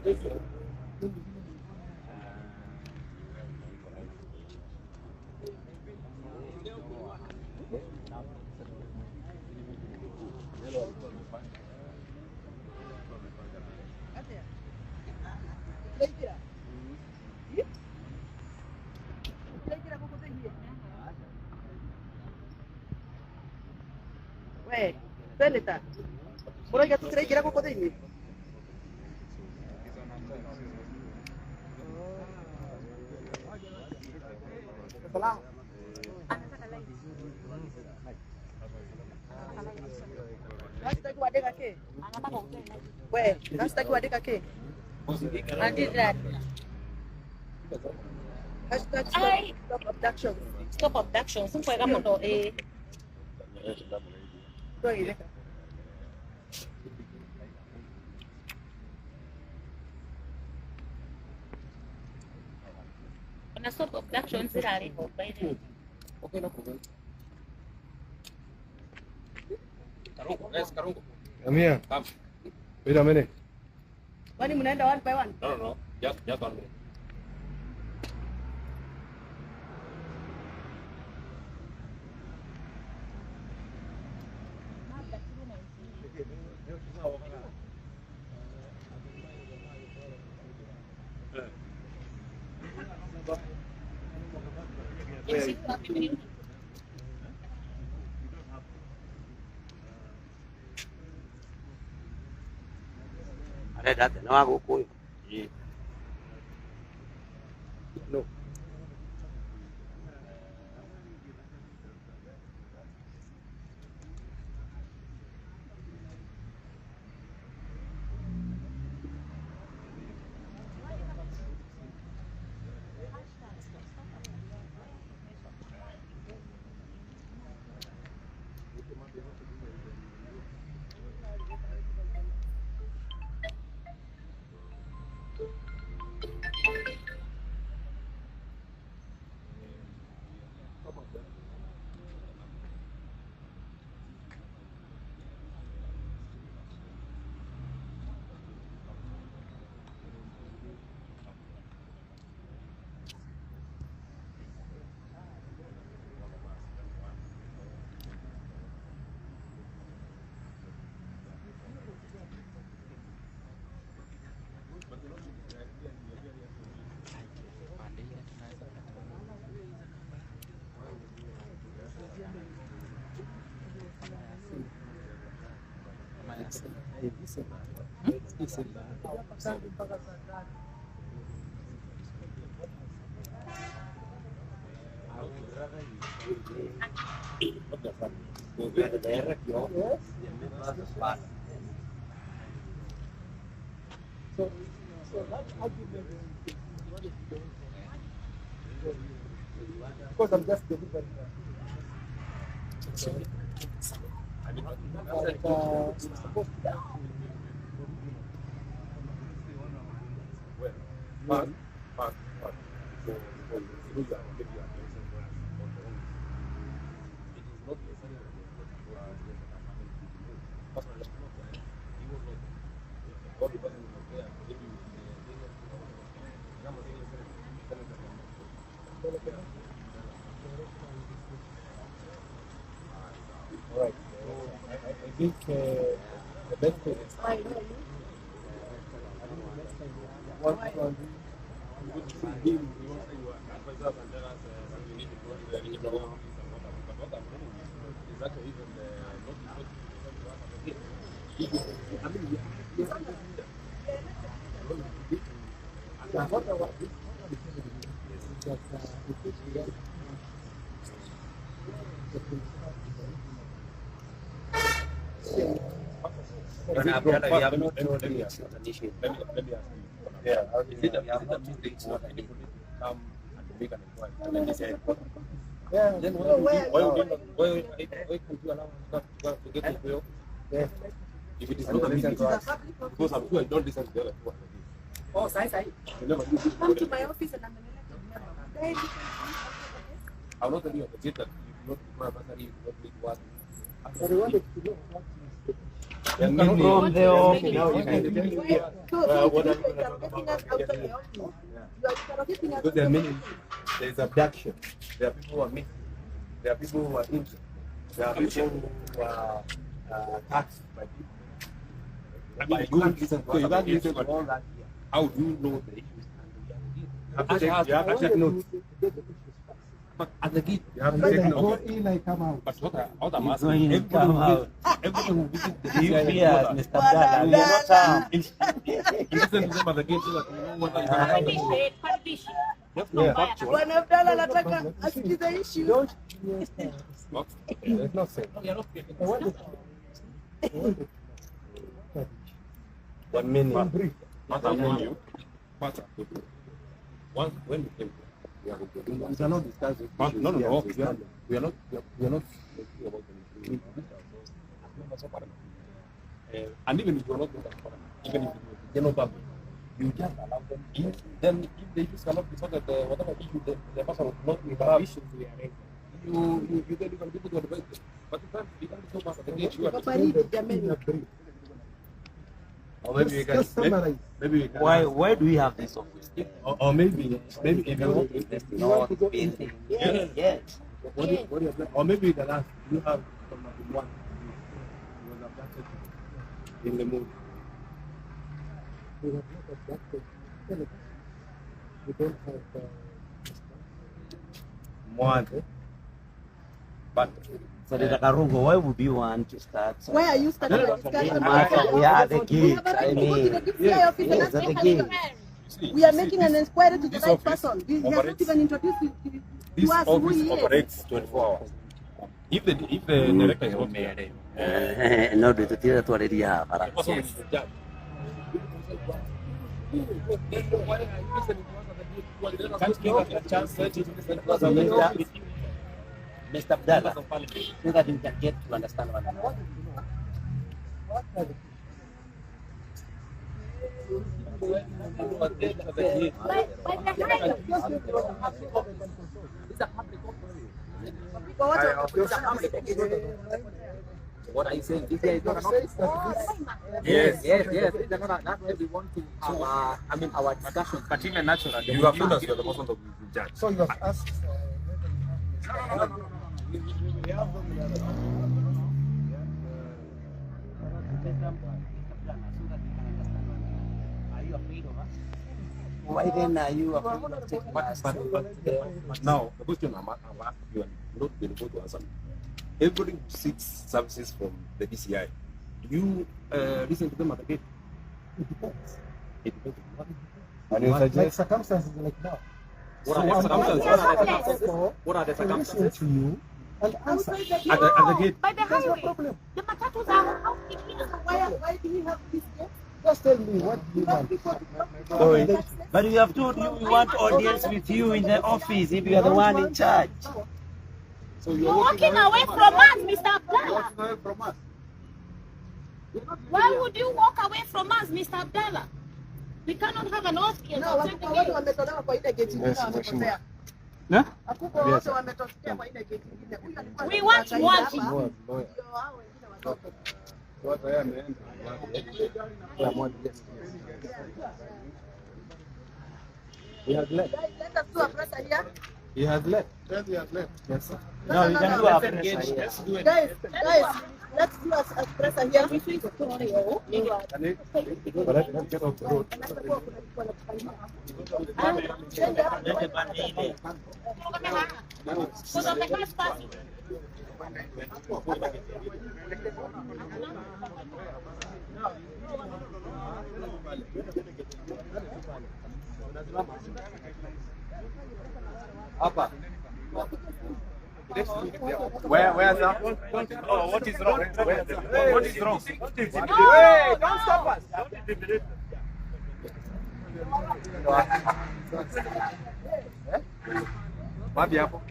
Ué, Benita, por que tu crees que era cocodrilo? Salah. Nasta kwa deka ke? Ué, nasta kwa deka ke? Hashtag stop abduction. Stop abduction. Sung pwede mo to eh. Kuna stop abduction sila rin po. Okay na po. Karungo. Amia. Wait a minute. Kwani mnaenda one by one? No. Just one minute. Ada no hago cuyo. No. Because I'm just delivering. Alright, I think the best thing is one from Let me ask you. Yeah, is it a mistake for anybody to come and make an inquiry? And then they say, yeah, then why could you allow us to get to jail? yeah. If it is not a mistake, because I'm sure I don't listen to the other two. Oh, sai. You never do. Come to my office and I'm going to I'm not telling you that you do not require bursary, you do not need one. So they wanted to know what is From the office. So if you guys are getting us out of the office, you are getting us Because there are many. There is abduction. There are people who are missing. There are people who are injured. There are people who are attacked by people. You can't listen to all that here. How do you know the issues? You have to take notes. But at the gate, you have to take notes. Go in, I come out. But what I'm He's asking, going in, come out. everyone who visits the You DCI fear, headquarters, Mr. Abdallah. We are not armed. listen to them at the gate so that you know what is happening. Bwana Abdalla anataka asikize issue. What? There's no sense. 1 minute. What I'm telling you. What I'm telling you. Once when we came here, we cannot discuss this. No. We are not talking about the and even if you are not doing that, even if you general public, you just allow them in. Then if the issues cannot be sorted, whatever issue the person will not be have issues we are raising. You can even people to advise them. But you can't go back at the gate. You are or maybe you can maybe you can Why do we have this office? or maybe if you want It's not building. Yes. or maybe you can ask, you have somebody one who was abducted in the mood. We have not abducted anybody. We don't have One. But Senator Karungo, why would you want to start? Why are you starting a discussion? We are the We gate. have I already mean, gone to the DCI office and yes, asked at the for gate. permission. We are making an inquiry to the This right office person. He has not operates- even introduced this to us who office he is. operates 24 hours. If the director is not there, No, the tira tu aleria para. the person is the judge. Then why are you listening to us at the gate? Can't give us a chance to listen to us at the gate? Mr. Abdallah, so that you can get to understand one another. What are you saying? This guy is not an office? Yes. Yes. They're not where we want to have our discussion. But even naturally, you have told us you're the person to be judge. So you have asked. Why then are you afraid of taking us? But now, the question I'm asking you, and not being able to answer. Everybody who seeks services from the DCI, do you listen to them at the gate? It depends. It depends. And you suggest like circumstances like now. What are the circumstances? What are the To listen circumstances? to you and answer. At the gate. By the There's no highway. problem. The matatus are out here. Why do we have this gate? Just tell me what you want. But we have told you we want audience with you in the office if you are the one in charge. So You're walking away from us, Mr. Abdallah. away from us. Why would you walk away from us, Mr. Abdallah? We cannot have an audience. No, wakubwa wote wametolewa kwa ile gate nyingine wamepotea. Wakubwa wote wametokea kwa ile gate nyingine. Huyu alikuwa We want anataka one. hapa, ndio hao wengine watoke. He has left. Guys, let us do a press here. He has left. Yes, he has left. Yes, sir. No, you can do a press here. Guys, let's do a press here. Let's get off the road. Where's that? Oh, what is wrong? What is wrong? Hey, don't stop us. Wapi hapo?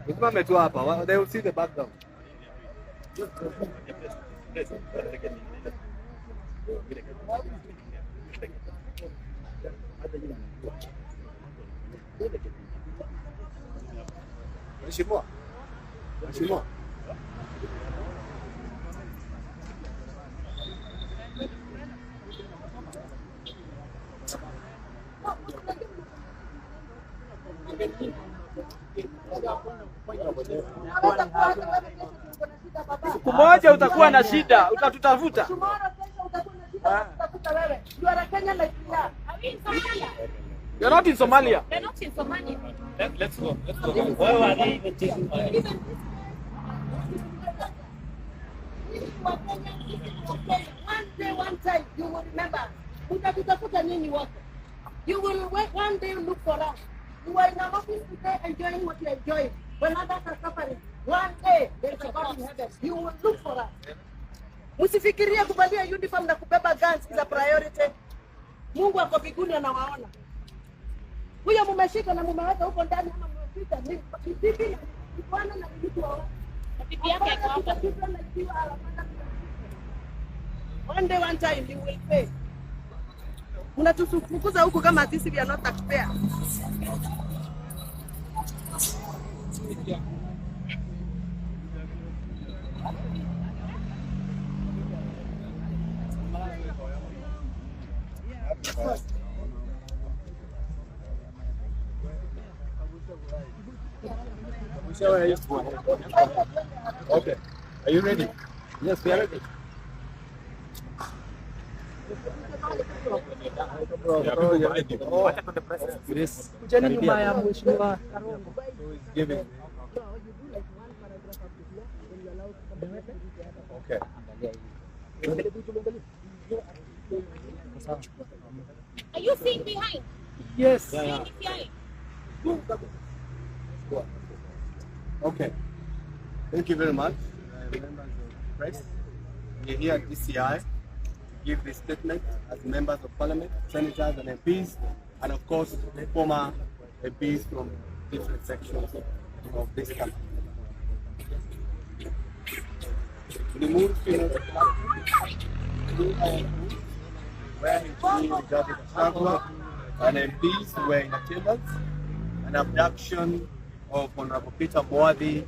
Usimame tu hapa. They will see the background. Mheshimiwa. Siku moja utakuwa na shida, utatutafuta. Tomorrow, kesho utakuwa na shida, utakuta wewe. You are a Kenyan like we are. Are we in Somalia? You're not in Somalia. They're not in Somalia. Let's go. Why were they even taking money? If you are Kenyan, if you are Kenyan, one day, one time, you will remember. Utakutafuta nini wako? You will wait one day look for us. You are in an office today enjoying what you are enjoying. When others are suffering, one day there is a God in heaven. You will look for us. Msifikirie kuvalia uniform na kubeba guns is a priority. Mungu ako mbinguni anawaona. Huyo mumeshika na mumeweka huko ndani ama mmepita ni bibi ni bwana na mtu wa Bibi yake ako hapa. One day, one time, you will pay. Mnatufukuza huku kama sisi we are not taxpayer. Okay. Are you ready? Yes, we are ready. Kujeni nyuma ya mheshimiwa Karongo. Giving. Okay. Are you seeing behind? Yes. Seeing behind? Okay. Thank you very much, members of press. We are here at DCI to give this statement as members of parliament, senators and MPs, and of course former MPs from different sections of this country. Limuru where Rigathi Gachagua and MPs were in attendance, an abduction of Honorable Peter Boadi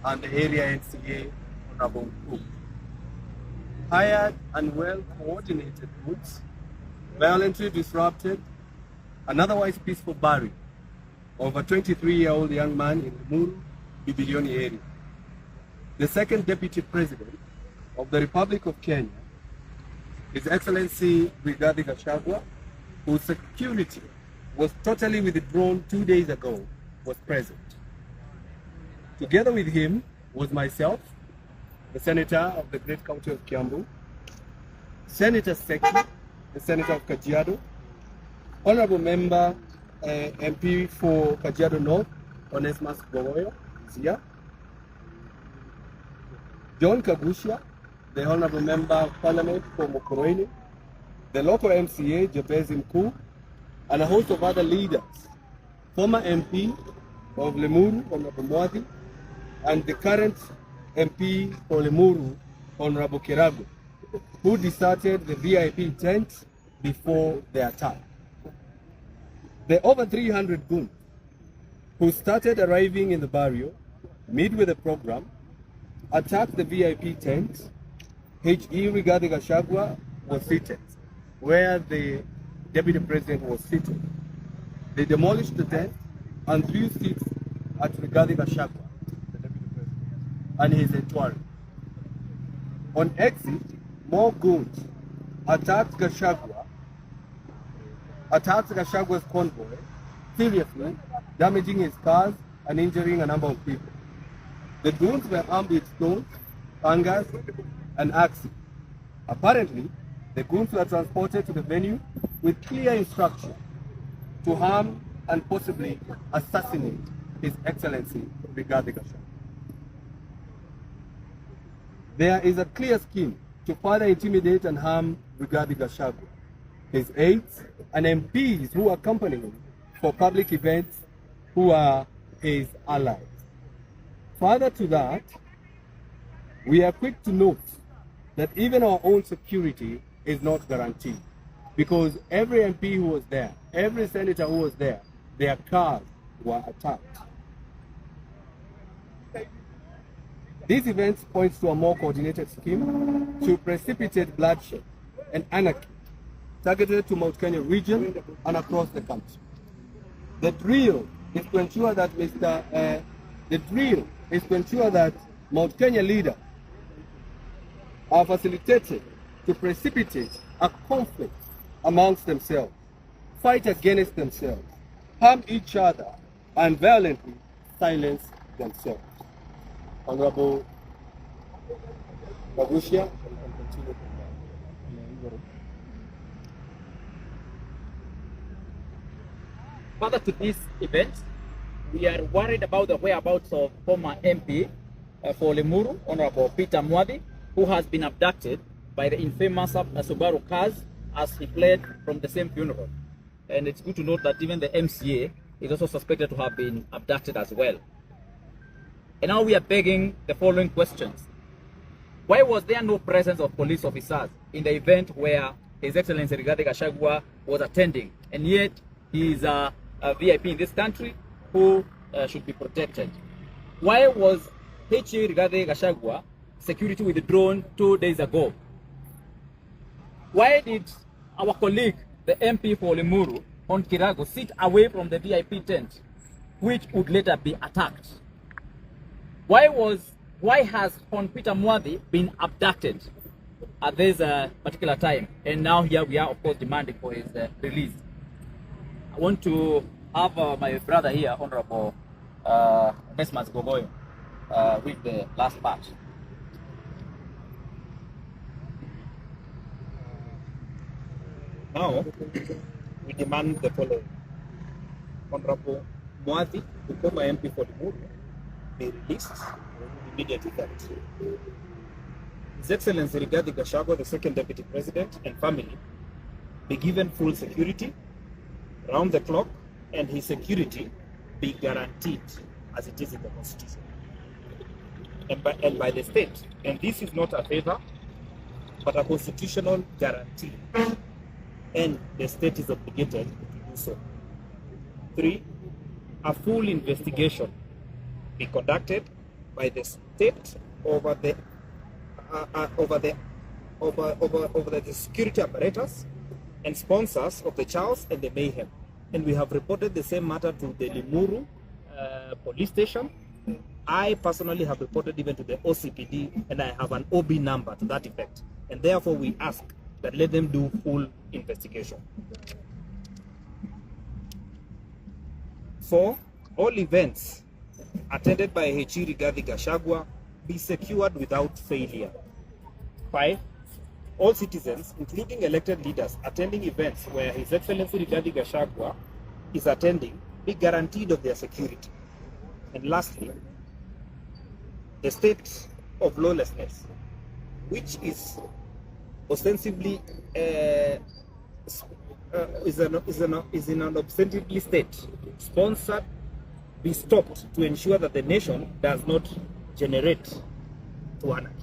and the area NCA Honorable Ruto. Hired and well-coordinated groups violently disrupted an otherwise peaceful burial of a 23-year-old young man in Limuru, Bibilioni area. The second Deputy President of the Republic of Kenya, His Excellency Rigathi Gachagua, whose security was totally withdrawn 2 days ago, was present. Together with him was myself, the Senator of the Great County of Kiambu, Senator Seki, the Senator of Kajiado, Honorable Member MP for Kajiado North, Onesmus Gogoyo, is here, John Kagusha, the Honorable Member of Parliament for Mokoroini, the local MCA, Jabez Mkuu, and a host of other leaders, former MP of Limuru, Honorable Mwadi, and the current MP for Limuru, Honorable Kirago, who deserted the VIP tent before the attack. The over 300 goons who started arriving in the barrio, mid with the program, attacked the VIP tent. H.E. Rigathi Gachagua was seated, where the Deputy President was seated. They demolished the tent and threw seats at Rigathi Gachagua, the Deputy President, and his entourage. On exit, more goons attacked Gachagua's convoy seriously, damaging his cars and injuring a number of people. The goons were armed with stones, pangas, and axes. Apparently, the goons were transported to the venue with clear instruction to harm and possibly assassinate His Excellency Rigathi Gachagua. There is a clear scheme to further intimidate and harm Rigathi Gachagua, his aides, and MPs who accompany him for public events who are his allies. Further to that, we are quick to note that even our own security is not guaranteed, because every MP who was there, every senator who was there, their cars were attacked. These events point to a more coordinated scheme to precipitate bloodshed and anarchy targeted to Mount Kenya region and across the country. The drill is to ensure that the drill is to ensure that Mount Kenya leaders are facilitated to precipitate a conflict amongst themselves, fight against themselves, harm each other, and violently silence themselves. Honorable Babushia, and continue from there. Further to this event, we are worried about the whereabouts of former MP for Limuru, Honorable Peter Mwadhi, who has been abducted by the infamous Subaru cars as he fled from the same funeral. And it's good to note that even the MCA is also suspected to have been abducted as well. And now we are begging the following questions. Why was there no presence of police officers in the event where His Excellency Rigathi Gachagua was attending, and yet he is a VIP in this country who should be protected? Why was H.A. Rigathi Gachagua security withdrawn 2 days ago? Why did our colleague, the MP for Limuru, on Kirago, sit away from the VIP tent, which would later be attacked? Why has Hon Peter Mwadhi been abducted at this particular time? And now here we are, of course, demanding for his release. I want to have my brother here, Honorable Nesmas Gogoyo, with the last part. Now, we demand the following. Honorable Mwadhi, the former MP for Limuru, be released with immediate effect. His Excellency Rigathi Gachagua, the second Deputy President, and family be given full security round the clock, and his security be guaranteed as it is in the Constitution and by the state. And this is not a favor, but a constitutional guarantee, and the state is obligated to do so. 3, a full investigation be conducted by the state over the security apparatus and sponsors of the chaos and the mayhem. And we have reported the same matter to the Limuru police station. I personally have reported even to the OCPD, and I have an OB number to that effect. And therefore we ask that let them do full investigation. 4, all events attended by H.E. Rigathi Gachagua be secured without failure. 5, all citizens, including elected leaders, attending events where His Excellency Rigathi Gachagua is attending, be guaranteed of their security. And lastly, the state of lawlessness, which is ostensibly is in an ostensibly state sponsored, be stopped to ensure that the nation does not generate to anarchy.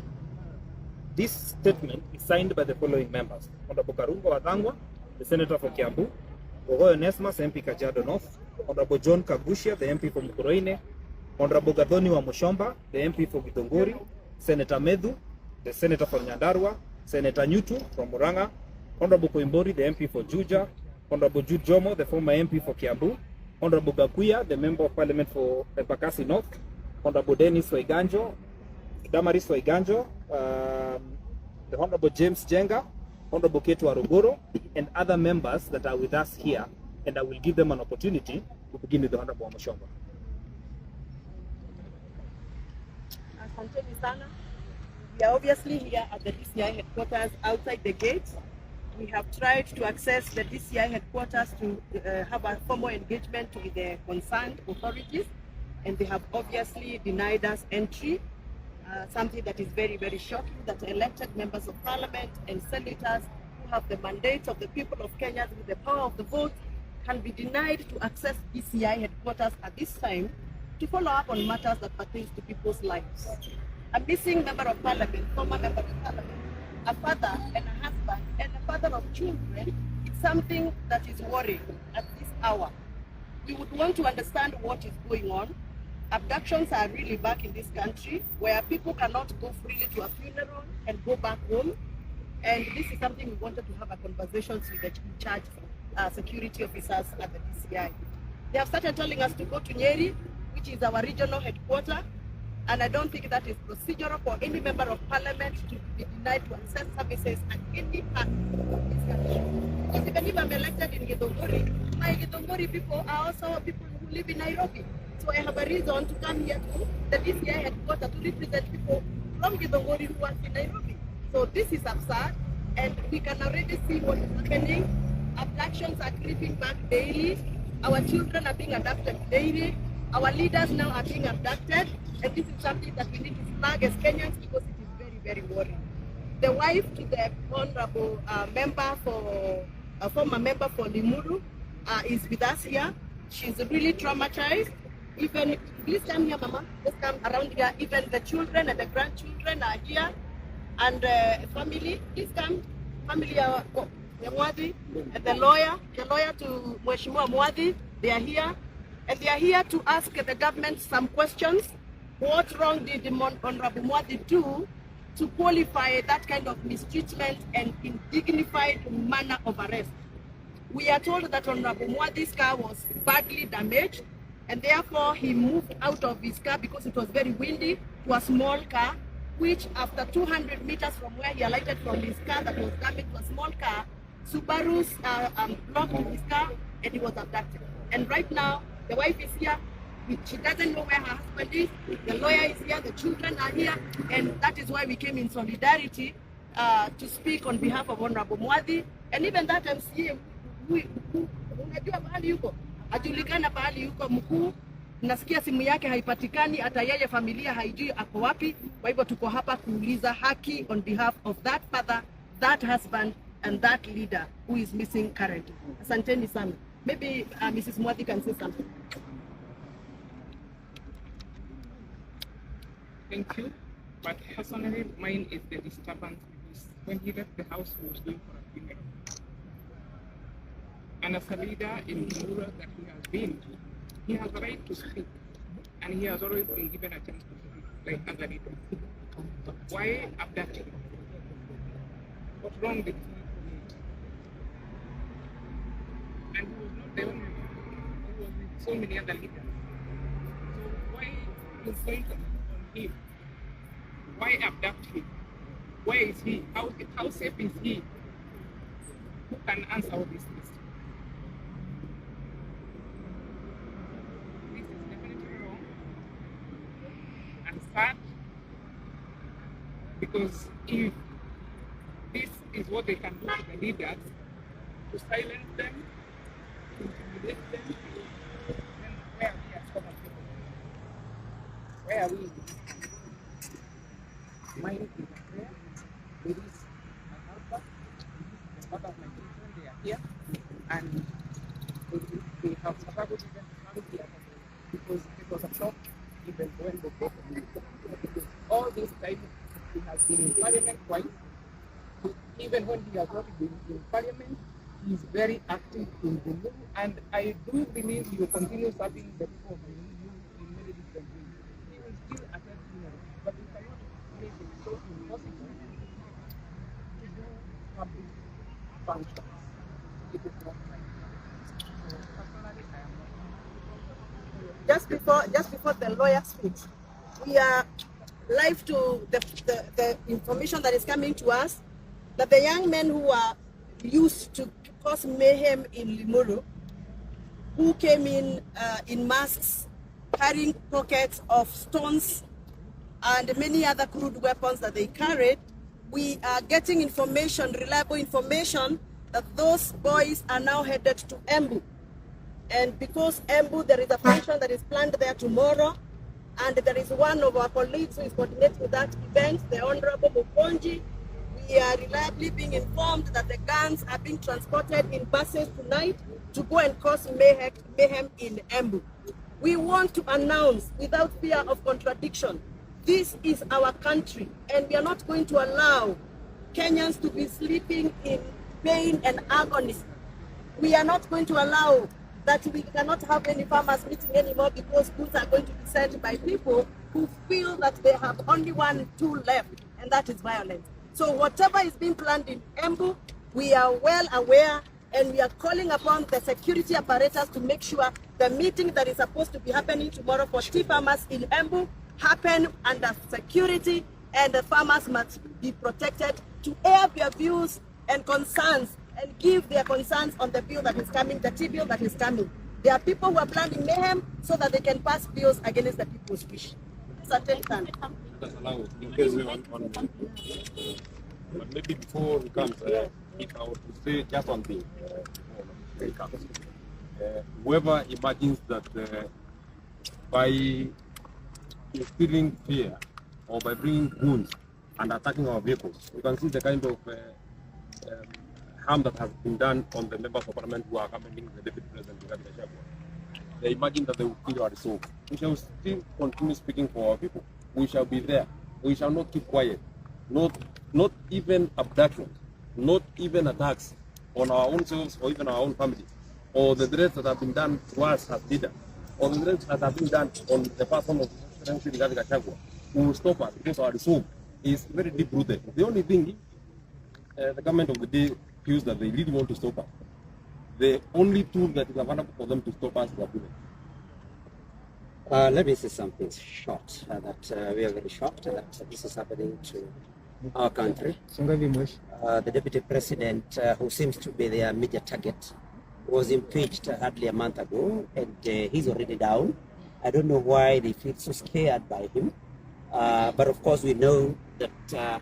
This statement is signed by the following members: Honorable Karungo Wadhangwa, the Senator for Kiambu; Gogoyo Nesmas, MP Kajiado North; Honorable John Kagushia, the MP from Mukurweini; Honorable Gathoni wa Mushomba, the MP for Githunguri; Senator Medhu, the Senator for Nyandarua; Senator Nyutu from Murang'a; Honorable Koimbori, the MP for Juja; Honorable Jude Jomo, the former MP for Kiambu; Honorable Gakuya, the Member of Parliament for Embakasi North; Honorable Dennis Waiganjo, Damaris Waiganjo, the Honorable James Jenga, Honorable Ketu Arugoro, and other members that are with us here, and I will give them an opportunity to begin with the Honorable Mushomba. Asanteni sana. We are obviously here at the DCI headquarters outside the gate. We have tried to access the DCI headquarters to have a formal engagement with the concerned authorities, and they have obviously denied us entry. Something that is very, very shocking, that elected members of parliament and senators who have the mandate of the people of Kenya with the power of the vote can be denied to access DCI headquarters at this time to follow up on matters that pertain to people's lives. A missing member of parliament, former member of parliament, a father and a husband and a father of children, it's something that is worrying at this hour. We would want to understand what is going on. Abductions are really back in this country, where people cannot go freely to a funeral and go back home. And this is something we wanted to have a conversation with the in charge security officers at the DCI. They have started telling us to go to Nyeri, which is our regional headquarters, and I don't think that is procedural for any member of parliament to be denied to access services at any part of this country. Because even if I'm elected in Githunguri, my Githunguri people are also people who live in Nairobi. So I have a reason to come here to the DCI headquarters to represent people from Githunguri who are in Nairobi. So this is absurd, and we can already see what is happening. Abductions are creeping back daily. Our children are being abducted daily. Our leaders now are being abducted, and this is something that we need to flag as Kenyans because it is very, very worrying. The wife to the honorable former member for Limuru is with us here. She's really traumatized. Even, please come here, Mama. Just come around here. Even the children and the grandchildren are here, and family, please come. Family Mwadi, and the lawyer to Mheshimiwa Mwadi, they are here. And they are here to ask the government some questions. What wrong did Honorable Mwadi do to qualify that kind of mistreatment and indignified manner of arrest? We are told that Honorable Mwadi's car was badly damaged, and therefore he moved out of his car because it was very windy to a small car, which after 200 meters from where he alighted from his car that was damaged to a small car, Subaru's blocked his car and he was abducted. And right now, the wife is here. She doesn't know where her husband is. The lawyer is here. The children are here. And that is why we came in solidarity to speak on behalf of Honorable Mwadi. And even that MCA, unajua pahali yuko, ajulikana pahali yuko mkuu. Nasikia simu yake haipatikani, hata yeye familia haijui ako wapi. Kwa hivyo tuko hapa kuuliza haki on behalf of that father, that husband, and that leader who is missing currently. Asanteni sana. Maybe Mrs. Mwadi can say something. Thank you. But personally, mine is the disturbance because when he left the house, he was going for a funeral. And as a leader in the rural that he has been, he has a right to speak. And he has always been given a chance to speak, like other leaders. Why abduction? What's wrong with him? And he was not the only one. He was with so many other leaders. So why insult on him? Why abduct him? Where is he? How safe is he? Who can answer all these things? This is definitely wrong and sad, because if this is what they can do to the leaders, to silence them, to intimidate them, then where are we as common people? Where are we? Mine is a prayer. Ladies, my husband, the mother of my children, they are here, and they have struggled even to come here because it was a shock even when they got the news. Because all this time he has been in parliament twice. Even when he has not been in parliament, he is very active in the Limuru, and I do believe he will continue serving the people of the Limuru in many different ways. He will still attend funerals, but we cannot make it so impossible to do public functions. It is not right. So personally, I am not. Just before the lawyer speaks, we are live to the information that is coming to us that the young men who are used to cause mayhem in Limuru, who came in masks, carrying pockets of stones and many other crude weapons that they carried, we are getting information, reliable information, that those boys are now headed to Embu. And because Embu, there is a function that is planned there tomorrow, and there is one of our colleagues who is coordinating that event, the Honorable Mukonji. We are reliably being informed that the guns are being transported in buses tonight to go and cause mayhem in Embu. We want to announce, without fear of contradiction, this is our country, and we are not going to allow Kenyans to be sleeping in pain and agony. We are not going to allow that we cannot have any farmers meeting anymore because goods are going to be sent by people who feel that they have only one tool left, and that is violence. So whatever is being planned in Embu, we are well aware, And we are calling upon the security apparatus to make sure the meeting that is supposed to be happening tomorrow for tea farmers in Embu happen under security, and the farmers must be protected to air their views and concerns and give their concerns on the bill that is coming, the tea bill that is coming. There are people who are planning mayhem so that they can pass bills against the people's wish. Certain time. But maybe before it comes, if I were to say just one thing, before it comes, whoever imagines that by instilling fear or by bringing goons and attacking our vehicles, you can see the kind of harm that has been done on the members of parliament who are accompanying the deputy president, Rigathi Gachagua. They imagine that they will kill our resolve. We shall still continue speaking for our people. We shall be there. We shall not keep quiet. Not even abductions, not even attacks on our own selves or even our own families, or the threats that have been done to us as leaders, or the threats that have been done on the person of Rigathi Gachagua, who will stop us because our resolve is very deep rooted. The only thing the government of the day feels that they really want to stop us. The only tool that is available for them to stop us is a bullet. Let me say something short, that we are very shocked that this is happening to our country. The deputy president, who seems to be their major target, was impeached hardly a month ago, and he's already down. I don't know why they feel so scared by him, but of course we know that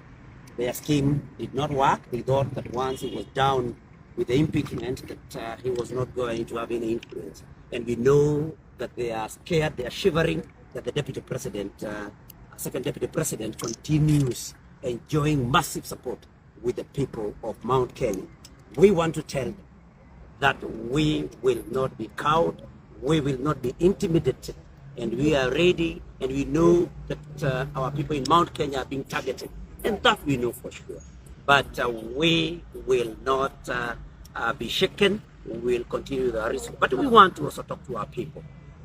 their scheme did not work. They thought that once he was down with the impeachment that he was not going to have any influence, and we know that they are scared, they are shivering that the deputy president, second deputy president, continues enjoying massive support with the people of Mount Kenya. We want to tell them that we will not be cowed, we will not be intimidated, and we are ready, and we know that our people in Mount Kenya are being targeted, and that we know for sure. But we will not be shaken. We will continue the risk. But we want to also talk to our people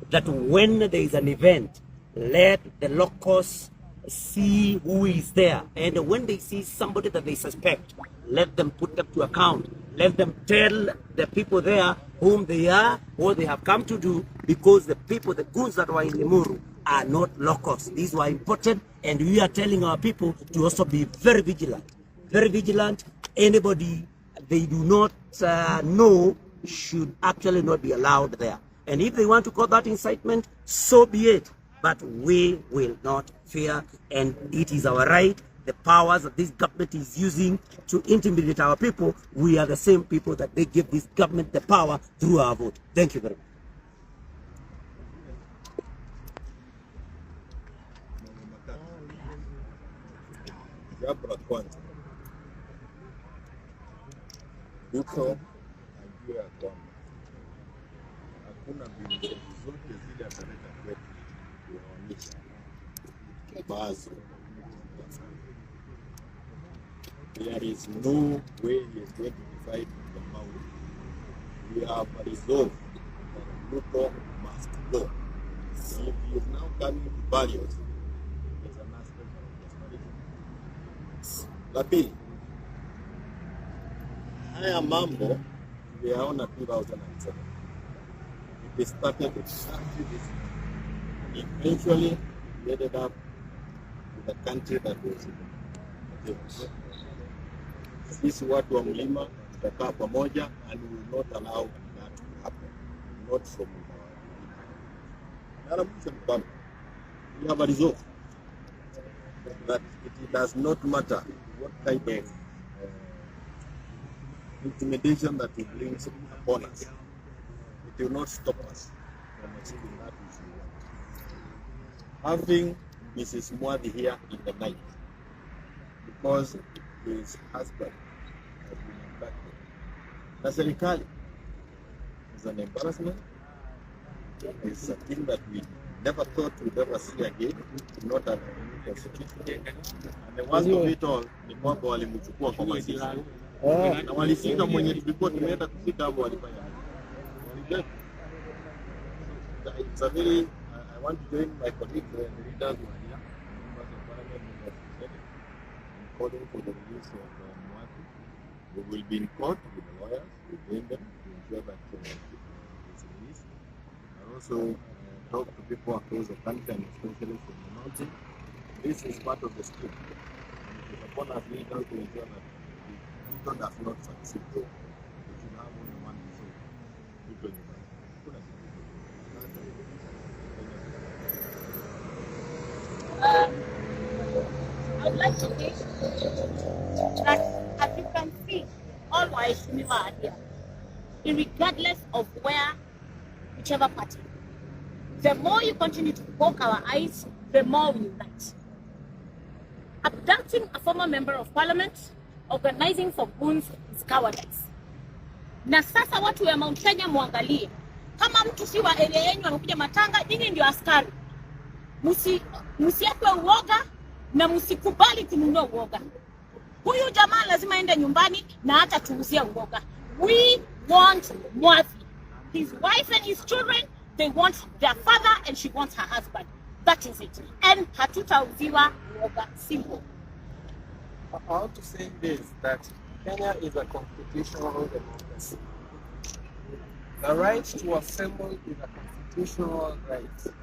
that when there is an event, let the locals see who is there, and when they see somebody that they suspect, let them put them to account. Let them tell the people there whom they are, what they have come to do, because the people, the goons that were in Limuru, are not locals. These were imported, and we are telling our people to also be very vigilant. Very vigilant. Anybody they do not know should actually not be allowed there. And if they want to call that incitement, so be it. But we will not fear, and it is our right. The powers that this government is using to intimidate our people, we are the same people that they give this government the power through our vote. Thank you very much. Jambo la kwanza, Ruto ajue ya kwamba hakuna mbinu zote zile ataleta kwetu kuwaonyesha baadhi. There is no way he is going to decide the mountain. We have a resolve that Ruto must go. So if he is now coming to barriers, it's an aspect of desperation. La pili, haya mambo tuliyaona 2007. It started exactly this. Eventually, we ended up with a country that was in chaos. Sisi watu wa mlima tutakaa pamoja, and we will not allow that to happen. Not from our people. We have a resolve that it does not matter what type of intimidation that we bring upon us. It will not stop us from achieving that which we want. Having Mrs. Mwadi here in the night, because his husband has been impacted. Na serikali is an embarrassment. It's a thing that we never thought we'd ever see again, not an constitution. And the worst of it all, ni kwamba walimchukua kwa mazishi. Na walifika mwenye tulikuwa tumeenda kufika hapo walifanya. It's a very, I want to join my colleagues and the leaders who are here, members of parliament, calling for the release of Mwati. We will be in court with the lawyers, we bring them to ensure that it's released. And also talk to people across the country and especially from the mountain. This is part of the script. And it is upon us leaders to ensure that the Ruto does not succeed. We should have only one result. Ruto is the I'd like to say that, as you can see, all Waheshimiwa are here, regardless of whichever party. The more you continue to poke our eyes, the more we unite. Abducting a former member of parliament, organizing for Goons is cowardice. Na sasa watu wa Mount Kenya muangalie. Kama mtu si wa area yenu anakuja matanga, nyinyi ndio askari. Msiape uoga na msikubali kununua uoga. Huyu jamaa lazima aende nyumbani na hata tuuzia uoga. We want Mwathi. His wife and his children, they want their father and she wants her husband. That is it. And hatutauziwa uoga. Simple. I want to say this, that Kenya is a constitutional democracy. The right to assemble is a constitutional right.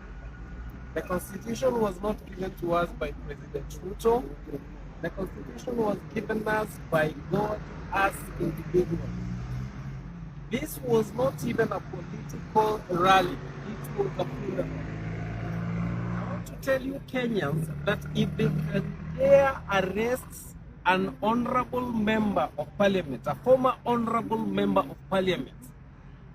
The constitution was not given to us by President Ruto. The constitution was given us by God as individuals. This was not even a political rally. It was a funeral. I want to tell you Kenyans that if they can dare arrest an honorable member of parliament, a former honorable member of parliament,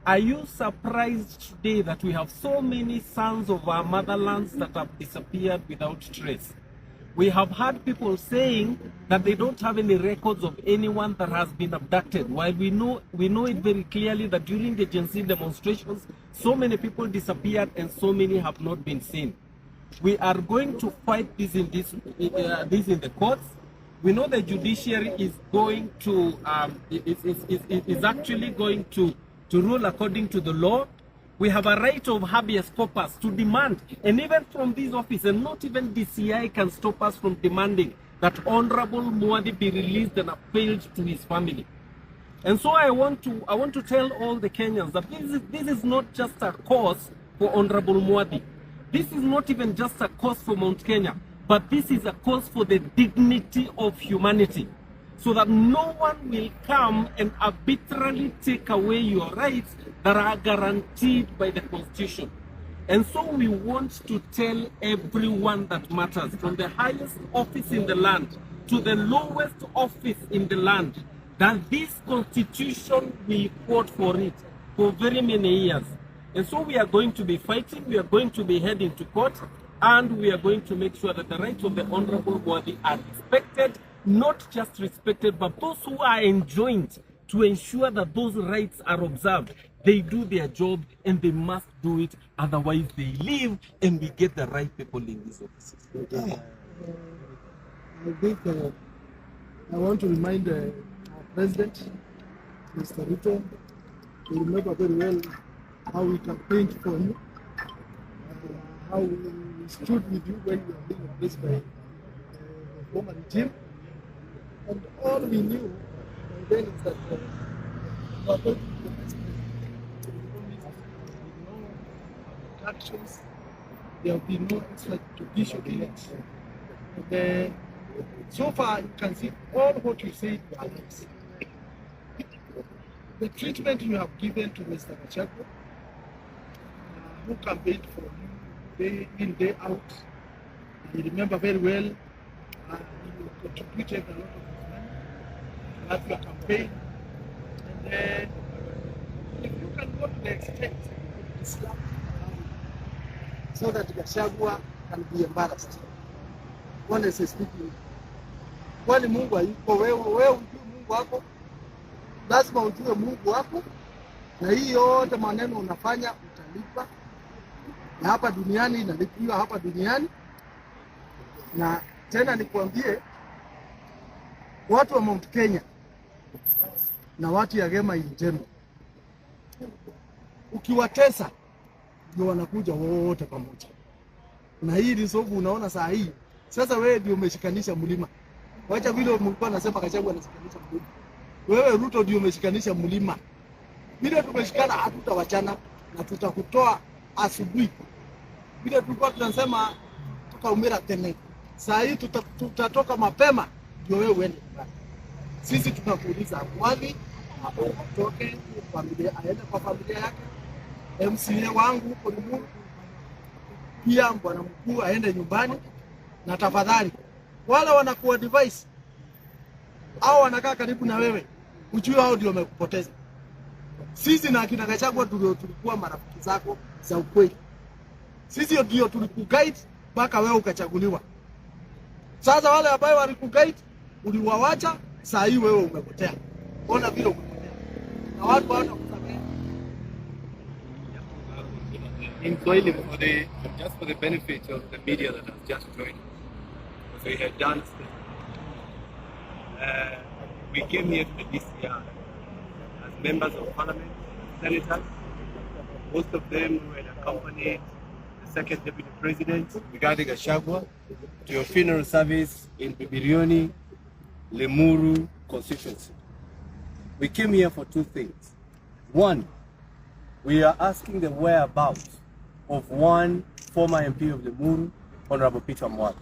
are you surprised today that we have so many sons of our motherlands that have disappeared without trace? We have had people saying that they don't have any records of anyone that has been abducted, while we know it very clearly that during the Gen Z demonstrations, so many people disappeared and so many have not been seen. We are going to fight this in the courts. We know the judiciary is going to is actually going to rule according to the law. We have a right of habeas corpus to demand, and even from this office, and not even DCI can stop us from demanding that Honorable Mwathi be released and appealed to his family. And so I want to tell all the Kenyans that this is not just a cause for Honorable Mwathi. This is not even just a cause for Mount Kenya, but this is a cause for the dignity of humanity, so that no one will come and arbitrarily take away your rights that are guaranteed by the Constitution. And so we want to tell everyone that matters, from the highest office in the land to the lowest office in the land, that this Constitution will fought for it for very many years. And so we are going to be fighting, we are going to be heading to court, and we are going to make sure that the rights of the Honorable Mwathi are respected, not just respected, but those who are enjoined to ensure that those rights are observed. They do their job and they must do it, otherwise they leave and we get the right people in these offices. I think I want to remind our President, Mr. Ruto, to remember very well how we campaigned for you, how we stood with you when you were being replaced by the former regime. And all we knew by then is that you are going to be the next president. No actions, there will be no extrajudicial killings. And so far, you can see all what you said are lies. The treatment you have given to Mr. Gachagua, who campaigned for you day in, day out, you remember very well, you contributed a lot of at your campaign, and if you can go to the extent of Islam so that Gachagua can be embarrassed. Honestly speaking, kwani Mungu hayuko? Wewe ujue Mungu wako, lazima ujue Mungu wako, na hii yote maneno unafanya utalipa, na hapa duniani inalipiwa hapa duniani. Na tena nikuambie, watu wa Mount Kenya na watu ya Gema in general, ukiwatesa ndio wanakuja wote pamoja. Na hii ni sababu unaona saa hii sasa wewe ndio umeshikanisha mlima. Wacha vile mlikuwa nasema Gachagua anashikanisha mlima. Wewe Ruto ndio umeshikanisha mlima. Vile tumeshikana hatutawachana na tutakutoa asubuhi. Vile tulikuwa tunasema tukaumira tena. Saa hii tutatoka mapema ndio wewe uende. Sisi tunakuuliza wapi atoke familia, aende kwa familia yake. MCA wangu huko Limuru pia bwana mkuu aende nyumbani, na tafadhali wale wanakuwa device au wanakaa karibu na wewe, ujue hao ndio wamekupoteza. Sisi na akina Gachagua tulikuwa marafiki zako za ukweli. Sisi ndio tulikuguide mpaka wewe ukachaguliwa. Sasa wale ambao walikuguide uliwawacha, saa hii wewe umepotea. Ona vile umepotea. Na watu wanakusamehe. In Swahili, just for the benefit of the media that has just joined, because we had done we came here to the DCI as members of parliament, senators. Most of them were accompanied the second deputy president, Rigathi Gachagua, to your funeral service in Bibirioni, Limuru constituency. We came here for two things. One, we are asking the whereabouts of one former MP of Limuru, Honorable Peter Mwati,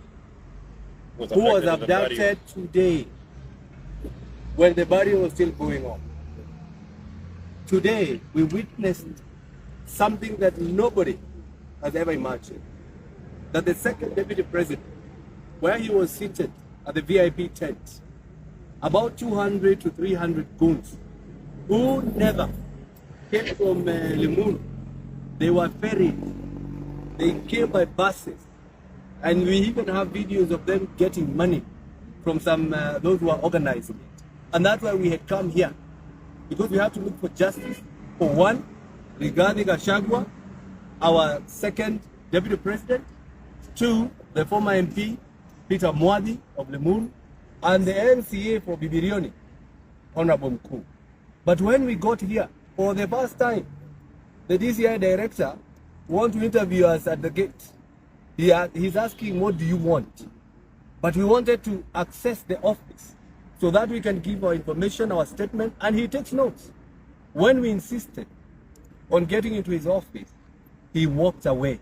who was abducted today when the burial was still going on. Today, we witnessed something that nobody has ever imagined. That the second deputy president, where he was seated at the VIP tent, about 200 to 300 goons, who never came from Limuru. They were ferried. They came by buses. And we even have videos of them getting money from some those who are organizing it. And that's why we had come here. Because we have to look for justice for one, Rigathi Gachagua, our second deputy president. Two, the former MP, Peter Mwati of Limuru, and the MCA for Bibirioni, Honorable Mkuu. But when we got here, for the first time, the DCI director wants to interview us at the gate. He's asking, what do you want? But we wanted to access the office so that we can give our information, our statement, and he takes notes. When we insisted on getting into his office, he walked away.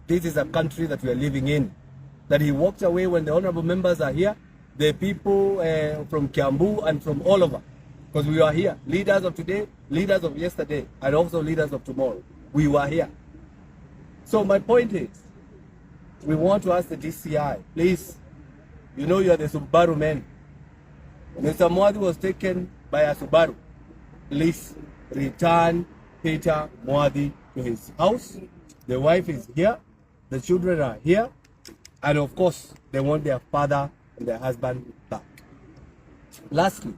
This is a country that we are living in. That he walked away when the honorable members are here, the people from Kiambu and from all over. Because we are here, leaders of today, leaders of yesterday, and also leaders of tomorrow. We were here. So my point is, we want to ask the DCI, please, you know you are the Subaru men. Mr. Mwati was taken by a Subaru. Please return Peter Mwati to his house. The wife is here, the children are here, and of course, they want their father and their husband back. Lastly,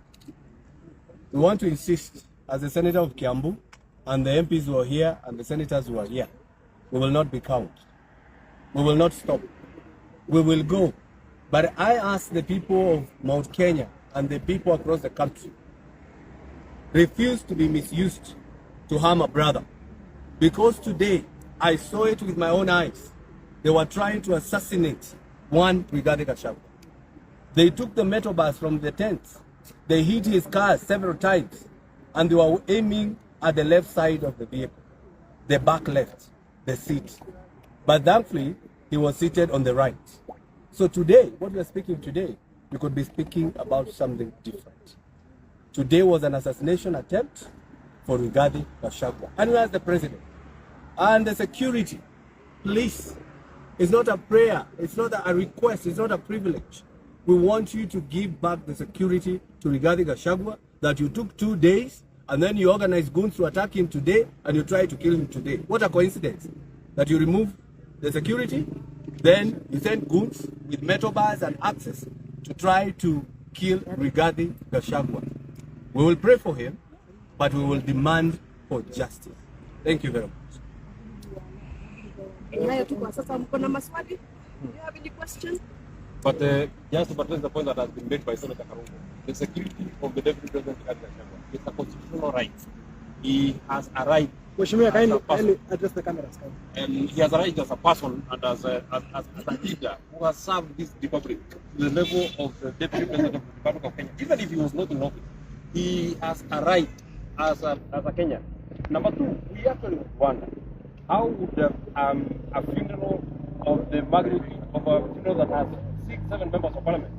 we want to insist, as the Senator of Kiambu, and the MPs who are here, and the Senators who are here, we will not be cowed. We will not stop. We will go. But I ask the people of Mount Kenya and the people across the country, refuse to be misused to harm a brother. Because today, I saw it with my own eyes. They were trying to assassinate one Rigathi Gachagua. They took the metal bars from the tents. They hit his car several times, and they were aiming at the left side of the vehicle, the back left, the seat. But thankfully, he was seated on the right. So today, what we are speaking today, we could be speaking about something different. Today was an assassination attempt for Rigathi Gachagua. And we asked the president and the security, please, it's not a prayer, it's not a request, it's not a privilege. We want you to give back the security to Rigathi Gachagua that you took 2 days and then you organized goons to attack him today and you tried to kill him today. What a coincidence that you remove the security, then you send goons with metal bars and axes to try to kill Rigathi Gachagua. We will pray for him, but we will demand for justice. Thank you very much. Do you have any questions? But just to address the point that has been made by Senator Karungo, the security of the Deputy President Rigathi Gachagua is a constitutional right. He has a right. Mheshimiwa, kindly address the cameras. And he has a right as a person and as a leader who has served this republic to the level of the Deputy President of the Republic of Kenya, even if he was not in office. he has a right as a Kenyan. Number two, we actually would wonder how would a funeral of the magnitude of a funeral that has 6-7 members of parliament,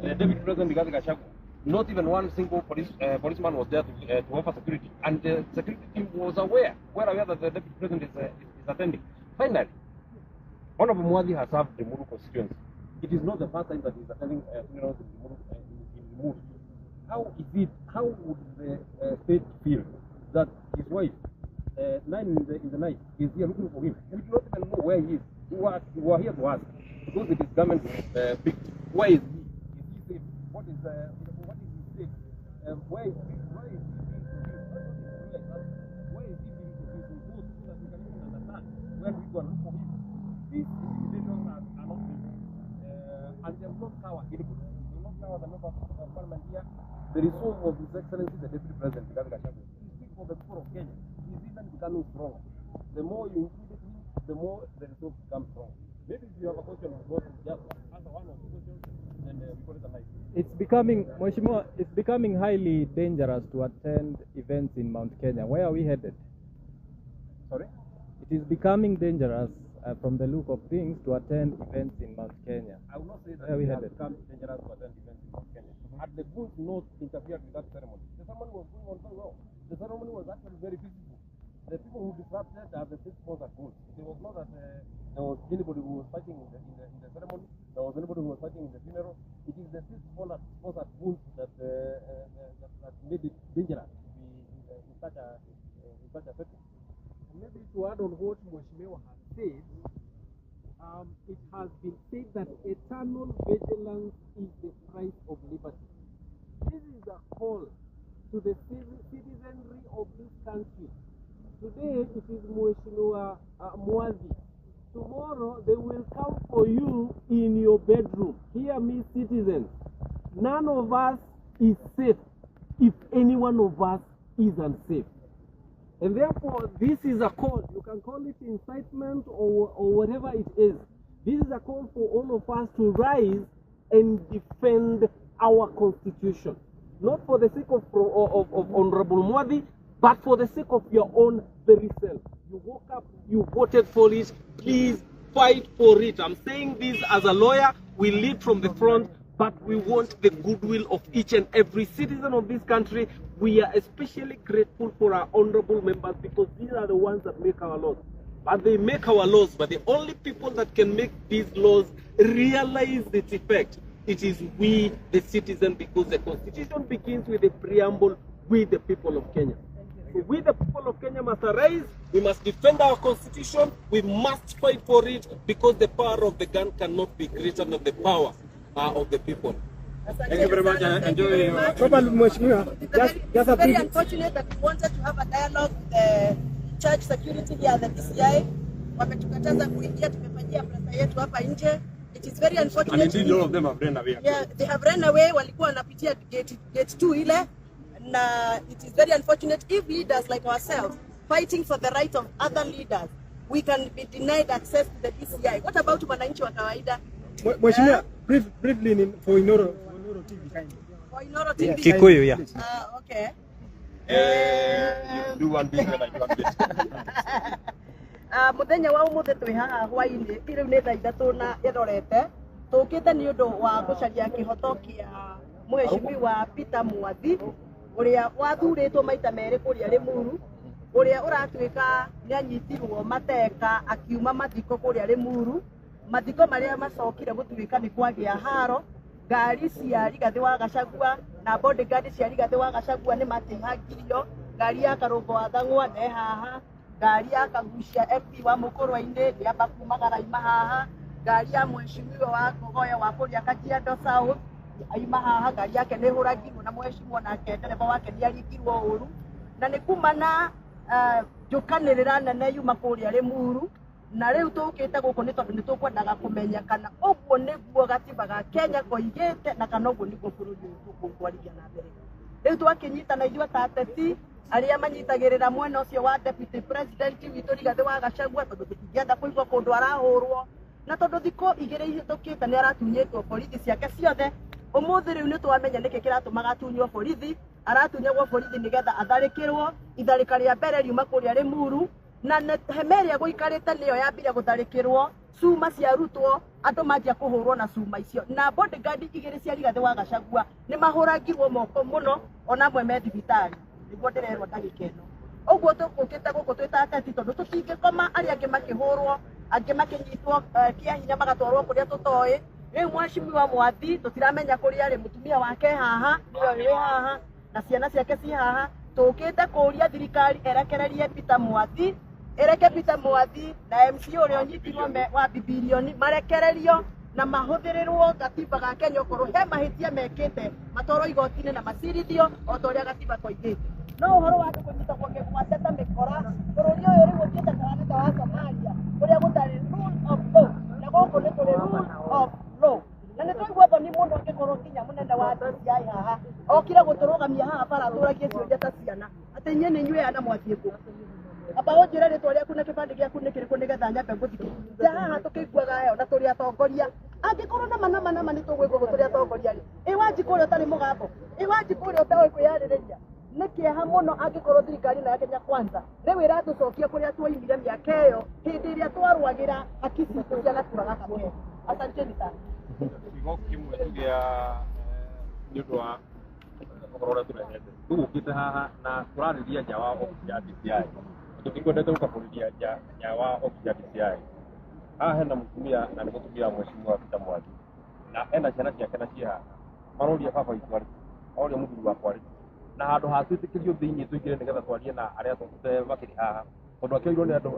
Deputy President Rigathi Gachagua, not even one single policeman was there to offer security, and the security team was aware that the Deputy President is attending. Finally, Honorable Mwadhi has served the Limuru constituency. It is not the first time that he is attending funerals in Limuru. How would the state feel that his wife, 9 in the night, is here looking for him? We do not even know where he is. We were here to ask, because it is government big. Where is he? Is he safe? What is he safe? Where is he being produced? Where is he being produced? So that we can even understand where we go and look for him. These investigations are not made. And they will not cover anybody. They will not cover the members of parliament here. The resource of His Excellency, the Deputy President, Rigathi Gachagua. He speaks for the people of Kenya. He is even becoming stronger. The more you include him, the more the resource becomes strong. Maybe if you have a question, we'll just answer one or two questions, and we call it a night. It's becoming, Mheshimiwa, it's becoming highly dangerous to attend events in Mount Kenya. Where are we headed? Sorry? It is becoming dangerous from the look of things to attend events in Mount Kenya. I will not say that Where are we it has headed? become dangerous to attend events in Mount Kenya. Had the Goons not interfered with that ceremony, the ceremony was going on very well. The ceremony was actually very peaceful. The people who disrupted are the state sponsored Goons. It was not that there was anybody who was fighting in the ceremony, there was anybody who was fighting in the funeral. It is the state sponsored Goons that made it dangerous to be in such a setting. Maybe to add on what Mheshimiwa has said, it has been said that eternal vigilance is the price of liberty. This is a call to the citizenry of this country. Today it is Mheshimiwa Mwadhi. Tomorrow they will come for you in your bedroom. Hear me, citizens. None of us is safe if any one of us is unsafe. And therefore, this is a call. You can call it incitement or whatever it is. This is a call for all of us to rise and defend our constitution. Not for the sake of Honorable Mwadhi, but for the sake of your own very self. You woke up, you voted for it, please fight for it. I'm saying this as a lawyer. We lead from the front, but we want the goodwill of each and every citizen of this country. We are especially grateful for our honorable members because these are the ones that make our laws. But they make our laws, but the only people that can make these laws realize its effect, it is we, the citizen, because the constitution begins with a preamble, we the people of Kenya. So we the people of Kenya must arise, we must defend our constitution, we must fight for it because the power of the gun cannot be greater than the power of the people. Thank you very much. Enjoy your... It's very unfortunate that we wanted to have a dialogue with the church security here at the DCI. Wametukataza kuingia, tumefanyia prasa yetu hapa nje. It is very unfortunate. And indeed all of them have run away. Yeah, they have run away. Walikuwa wanapitia gate 2 ile. Na it is very unfortunate if leaders like ourselves fighting for the right of other leaders, we can be denied access to the DCI. What about wananchi wa kawaida? Mheshimiwa, briefly for Inoro TV kind. For Inoro TV. Kikuyu, yeah. Okay. You do one bit when I do one bit. Muthenya wa umuthe twi haha hwaini iriu ni thaa 3 na irorete tukite ni undu wa gucaria kihoto kia Mheshimiwa Peter Mwadhi uria wathuritwo maita meri kuria Limuru uria uratuika ni anyitirwo mateka akiuma mathiko kuria Limuru mathiko maria macokire gutuika ni kwagia haro ngari cia Rigathi wa Gachagua na bodyguard cia Rigathi wa Gachagua ni matihangirio ngari ya Karungo wa Thang'wa ne haha ngari ya Kagucia MP wa Mukurwa-ini ni amba kumagara ima haha ngari ya Mheshimiwa wa Kogoya wa kuria Kajiado South aima haha ngari yake ni huragirwo na Mheshimiwa nake ndereba wake ni arikirwo uru na ni kumana njukanirira nene yuma kuria Limuru na riu tukite guku ni tondu ni tukwendaga kumenya kana uguo niguo gatiba ga Kenya koigite na kana uguo niguo bururi tukugwarithia na mbere riu twakinyitana ithua ta ateti aria manyitagirira mwena ucio wa deputy president witu Rigathi wa Gachagua tondu tutingienda kuigua kundu arahurwo na tondu thiko igire ihitukite ni aratunyitwo borithi ciake ciothe umuthi riu ni twamenya niki kiratuma gatunywo borithi aratunyagwo borithi nigetha atharikirwo itharika ria mbere riuma kuria Limuru na hemeria guikarite niyo yambire gutharikirwo cuma cia Ruto andu manjia kuhurwo na cuma icio na bodyguard igiri cia Rigathi wa Gachagua ni mahuragirwo moko muno ona mwe me thibitari niguo ndirerwo ndagika ino uguo tukukite guku twita ateti tondu tutingikoma aria angi makihurwo angi makinyitwo kia hinya magatwarwo kuria tutoi riu mwashimiwa mwathi tutiramenya kuria ri mutumia wake haha niyo ri haha na ciana ciake ci haha tukite kuria thirikari erekererie Peter Mwathi ereke Peter Mwathi na MC uria onyitirwo wa bibilioni marekererio na mahuthirirwo gatiba ga Kenya korwo he mahitia mekite matoro igotine na macirithio o toria gatiba koigite no uhoro wa kunyita kwa gwateta mikora bururi uyu ri gukita kana ta wa Somalia kuria gutari rule of law na goko ni kuri rule of law na ni tuigwa thoni mundu akikorwo kinya munene wa DCI haha okire guturugamia haha bara turagie cio ta ciana ati nye ni nywe ana mwathiku aba ujira ritwa riaku na kibandi giaku ni kiriku nigetha nyambe nguthikiriria haha tukiguaga heo na turi atongoria angikorwo na mana ni tugwigwo turi atongoria ri iwaji kuria utari mugambo iwaji kuria utawe kwiyaririria nikieha muno angikorwo thirikari na Kenya Kwanza riu iratucokia kuria twoimire miaka iyo hindi iria twarwagira haki citu cia gatura gaka Kenya. Asanteni sana. Kigo kimwe tugia nĩũndũ wa ũhoro ũrĩa tũrehete tũgũkĩte haha na tũrarĩria nja wa ofisi ya DCI tũtikwendete gũkabũrĩria nja wa ofisi ya DCI haha hena mũtumia na nĩ mũtumia wa mheshimiwa Peter Mwathi na ena ciana ciake na ciĩ haha maroria baba witũ arĩ oria mũthuri wakwa arĩ na handũ ha twĩtĩkĩrio thĩinĩ tũingĩre nĩgetha twarie na arĩa makĩrĩ haha tondũ akĩoirwo nĩ andũ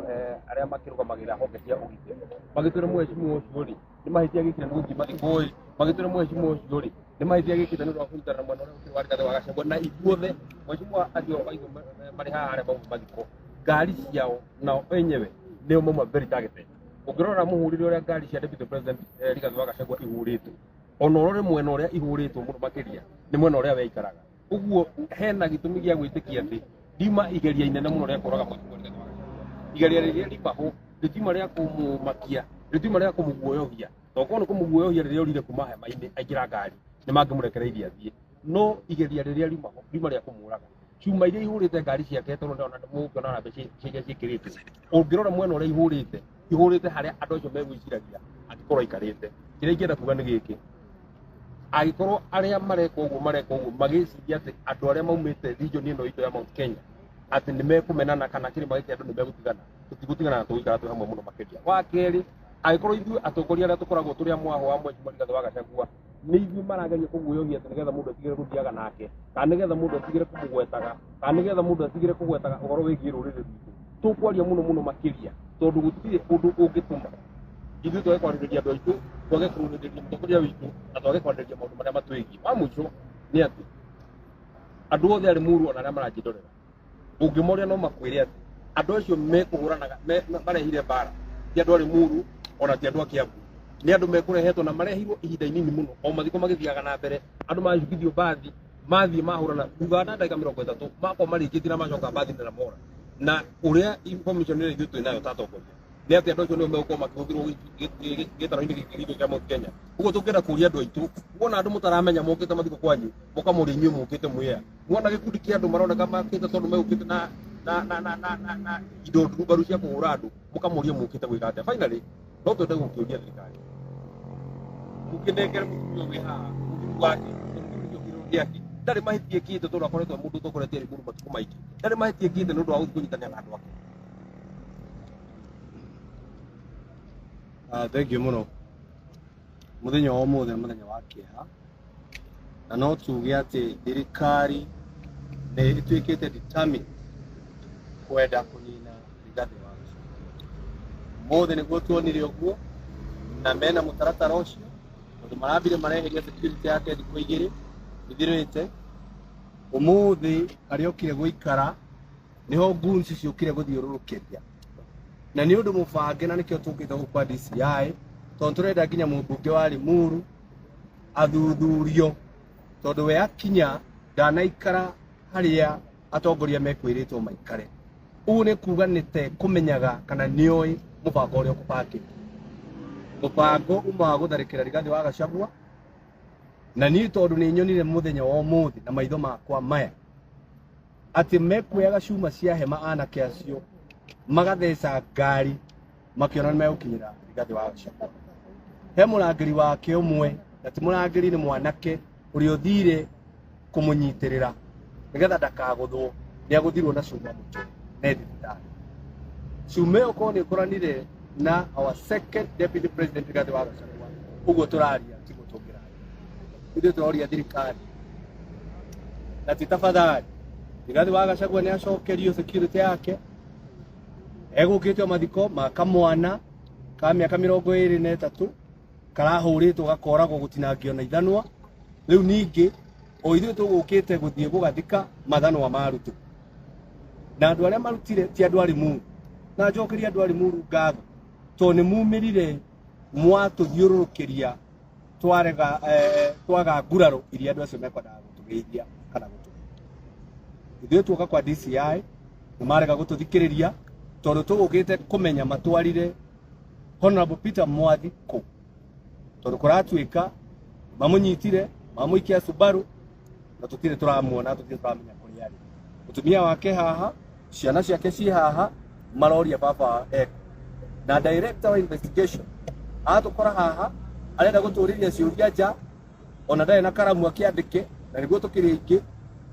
arĩa makĩrũgamagĩrĩra honge cia ũgitĩri magĩtwĩra mheshimiwa ũcio rĩ nĩ mahĩtia gĩkire nĩ gũthima thikũ magĩtwĩra mheshimiwa ũcio rĩ nĩ mahĩtia gĩkire nĩ ũndũ wa kũrutana na mwena ũrĩa ũkĩrĩ wa Rigathi wa Gachagua na ithuothe mheshimiwa acio aigua marĩ haha arĩa mauma mathiko ngari ciao nao enyewe nĩo mauma very targeted ũngĩrora mũhũrĩre ũrĩa ngari cia deputy president Rigathi wa Gachagua ihũrĩtwo ona ũrore mwena ũrĩa ihũrĩtwo mũno makĩria nĩ mwena ũrĩa we aikaraga ũguo hena gĩtũmi gĩa gwĩtĩkia atĩ ndima igeria inene mũno rĩa kũraga mũtumia Rigathi wa Gachagua igeria rĩrĩa ribaho rĩtima rĩa kũmũmakia rĩtima rĩa kũmũguoyohia tondũ nĩ kũmũguoyohia rĩrĩa ũrire kuma hema-inĩ aingĩra ngari nĩ mangĩmũrekereirie athiĩ no igeria rĩrĩa rimaho rima rĩa kũmũraga cuma iria ihũrĩte ngari ciake tondũ ndona mũngĩona na mbeca iria ciĩkĩrĩte ũngĩrora mwena ũrĩa ihũrĩte harĩa andũ acio megwĩciragia angĩkorwo aikarĩte kĩrĩa ingĩenda kuga nĩ gĩkĩ angĩkorwo arĩa mareka ũguo magĩciria atĩ andũ arĩa maumĩte region ĩno itũ ya Mount Kenya atĩ nĩ mekũmenana kana kĩrĩma gĩkĩ andũ nĩ megũtigana tũtigũtigana na tũgũikara twĩ hamwe mũno makĩria wa kerĩ angĩkorwo ithuĩ atongoria arĩa tũkoragwo tũrĩ a mwahũ wa mheshimiwa Rigathi wa Gachagua nĩ ithuĩ marageria kũguoyohia atĩ nĩgetha mũndũ atigĩre gũthiaga nake kana nĩgetha mũndũ atigĩre kũmũgwetaga kana nĩgetha mũndũ atigĩre kũgwetaga ũhoro wĩgiĩ rũrĩrĩ rwitũ tũkwaria mũno makĩria tondũ gũtirĩ ũndũ ũngĩtũma ithuĩ twage kwarĩrĩria andũ aitũ twage kũrũnĩrĩria mũtongoria witũ na twage kwarĩrĩria maũndũ marĩa matwĩgiĩ wa mũico nĩ atĩ andũ othe a Limuru ona arĩa maranjĩndorera ũngĩmoria no makwĩre atĩ andũ acio mekũhũranaga marehire mbara ti andũ a Limuru ona ti andũ a Kiambu nĩ andũ mekũrehetwo na marehirwo ihinda inini mũno o mathiko magĩthiaga na mbere andũ macukithio bathi mathiĩ mahũrana thutha wa ndagĩka 30 makorwo marĩkĩtie na macoka bathi na mora na ũrĩa information ĩrĩa ithuĩ twĩnayo ta atongoria nĩ atĩ andũ acio nĩo megũkorwo makĩhũthĩrwo gĩtaro-inĩ gĩkĩ kĩa Mount Kenya ũguo tũngĩenda kũria andũ aitũ wona andũ mũtaramenya mokĩte mathiko kwanyu mũkamũrĩa inyuĩ mũkĩte mwĩya mwona gĩkundi kĩa andũ maroneka makĩte tondũ megũkĩte na indo ndumbaru cia kũhũra andũ mũkamũria mũkĩte gwĩka atĩa finally no twende gũkĩũria thirikari mũkĩnengere mũtumia wĩ haha mũthuri wake gĩake ndarĩ mahĩtia ĩkĩte tondũ akoretwo mũndũ ũtongoretie Limuru matukũ maingĩ ndarĩ mahĩtia ĩkĩte nĩ ũndũ wa gũthiĩ kũnyitanĩra na andũ ake. Thank you muno muthenya wa ũmũthĩ mũthenya wa kĩeha na no tuge atĩ thirikari nĩ ĩtuĩkĩte determined kwenda kũnina Rigathi wa Gachagua ũmũthĩ nĩguo tuonire ũguo na mena mũtaratara ũcio tondũ marambire mareheria security yake thikũ igĩrĩ ithirĩte ũmũthĩ arĩa okire gũikara nĩho Goons ciũkire gũthiũrũrũkĩria na nĩ ũndũ mũbange na nĩkĩo tũkĩte gũkwa DCI tondũ tũrenda nginya mũmbunge wa Limuru athuthurio tondũ we akinya ndanaikara harĩa atongoria mekwĩrĩtwo maikare ũguo nĩ kuga nĩ te kũmenyaga kana nĩoĩ mũbango ũrĩa ũkũbangĩtwo mũbango uma wa gũtharĩkĩra Rigathi wa Gachagua na ni tondu ni nyonire muthenya wa muthi na maitho makwa maya ati mekuyaga cuma cia hema anake acio magatheca ngari makiona ni megukinyira Rigathi wa Gachagua. He murangiri wake umwe na ti murangiri ni mwanake uri uthire kumunyitirira nigetha ndakaguthwo ni aguthirwo na cuma mutu ne thibitari. Cuma uko ni kuranire na our second deputy president Rigathi wa Gachagua uguo turaria ti gutungira ithuĩ turoria thirikari na ti tafadhali Rigathi wa Gachagua ni acokerio security yake egukitwo mathiko ma kamwana ka miaka 23 karahuritwo gakoragwo gutinangio na ithanwa. Riu ningi o ithuĩ tugukite guthie gugathika mathanwa ma Ruto na andu aria marutire ti andu a Limuru na njokeria andu a Limuru ngatho to ni mumirire mwatuthiururukiria twarega twaga nguraro iria andu acio mekwendaga gutugeithia kana gutu ithuĩ tuoka kwa DCI ni marega gututhikiriria tondu tugukite kumenya matwarire Honorable Peter Mwathi ku tondu kuratuika mamunyitire mamuikia Subaru na tutire turamuona tutire turamenya kuri ari mutumia wake haha ciana ciake ci haha maroria baba na director wa investigation atukora haha arenda guturiria ciuria nja ona ndari na karamu akiandike na niguo tukiringi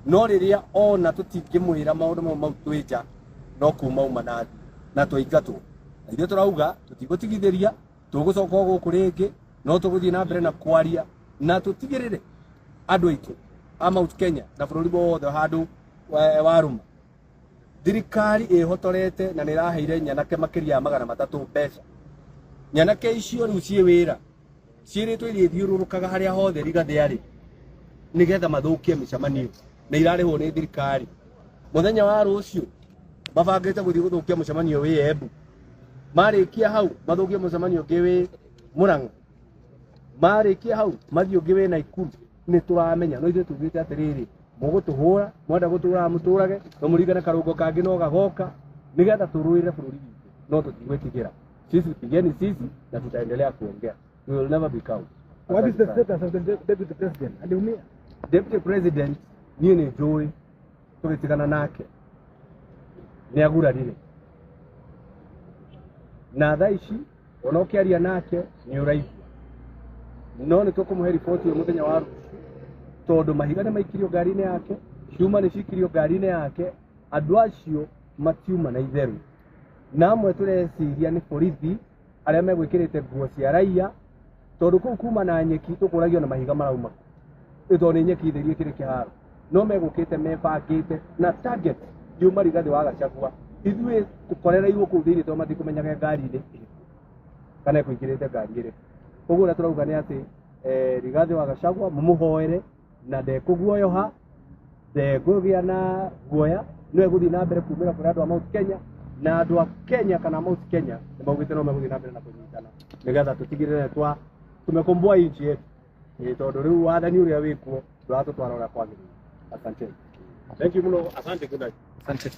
no riria ona tutingimwira maundu mau twija no kuma uma na twigatwo na ithuĩ turauga tutigũtigithĩria tugucoka gũkũ rĩngĩ no tũgũthiĩ na mbere na kwaria na tũtigĩrĩre andũ aitũ a Mount Kenya na bũrũri wothe handũ waruma thirikari ĩhotorete na nĩ ĩraheire nyanake makĩria ya 300 mbeca. Nyanake icio rĩu ciĩ wĩra ciĩrĩtwo irĩthiũrũrũkaga harĩa hothe Rigathi arĩ nĩgetha mathũkie mĩcemanio na irarĩhwo nĩ thirikari. Mũthenya wa rũciũ mabangĩte gũthiĩ gũthũkia mũcemanio wĩ Embu, marĩkia hau mathũkie mũcemanio ũngĩ wĩ Murang'a, marĩkia hau mathiĩ ũngĩ wĩ Naikuru. Nĩ tũramenya no ithuĩ tugĩte atĩrĩrĩ mũgũtũhũra mwenda gũtũra mũtũrage no mũringane karũngo kangĩ no gagoka nĩgetha tũrũĩre bũrũri witũ no tũtigwĩtigĩra. Sisi pigeni sisi na tutaendelea kuongea. We will never be cowed. What is the status of the deputy president? Aliumia? Deputy president niĩ nĩ njũĩ tũgĩtigana nake nĩ agurarire na thaa ici ona ũkĩaria nake nĩ ũraigua no nĩ tũkũmũhe riboti ũyũ mũthenya wa rũciũ tondu mahiga nĩ maikirio ngari-inĩ yake, ciuma nĩ cikirio ngari-inĩ yake. Andũ acio matiuma na itherũ na amwe tũreciria nĩ borithi arĩa megwĩkĩrĩte nguo cia raia tondu kũu kuma na nyeki tũkũragio na mahiga marauma ĩtondũ nĩ nyeki therie kĩrĩ kĩharo no megũkĩte mebangĩte na target yuma Rigathi wa Gachagua. Ithuĩ tũkorereirwo kũu thĩinĩ tondũ matikũmenyaga ngari-inĩ kana ĩkũingĩrĩte ngari ĩrĩ. Ũguo ũrĩa tũrauga nĩ atĩ Rigathi wa Gachagua mũmũhoere na ndekũguoyoha, ndekũgĩa na guoya, no egũthiĩ na mbere kumĩra kũrĩ andũ a Mount Kenya na andũ a Kenya kana Mount Kenya nĩ maugĩte no megũthiĩ na mbere na kũnyitana nĩgetha tũtigĩrĩre tumekomboa nchi yetu tondũ rĩu wathani ũrĩa wĩkuo ndũratũtwara ũrĩa kwagĩrĩire. Asante. Thank you muno. Asante. Good night. Asante.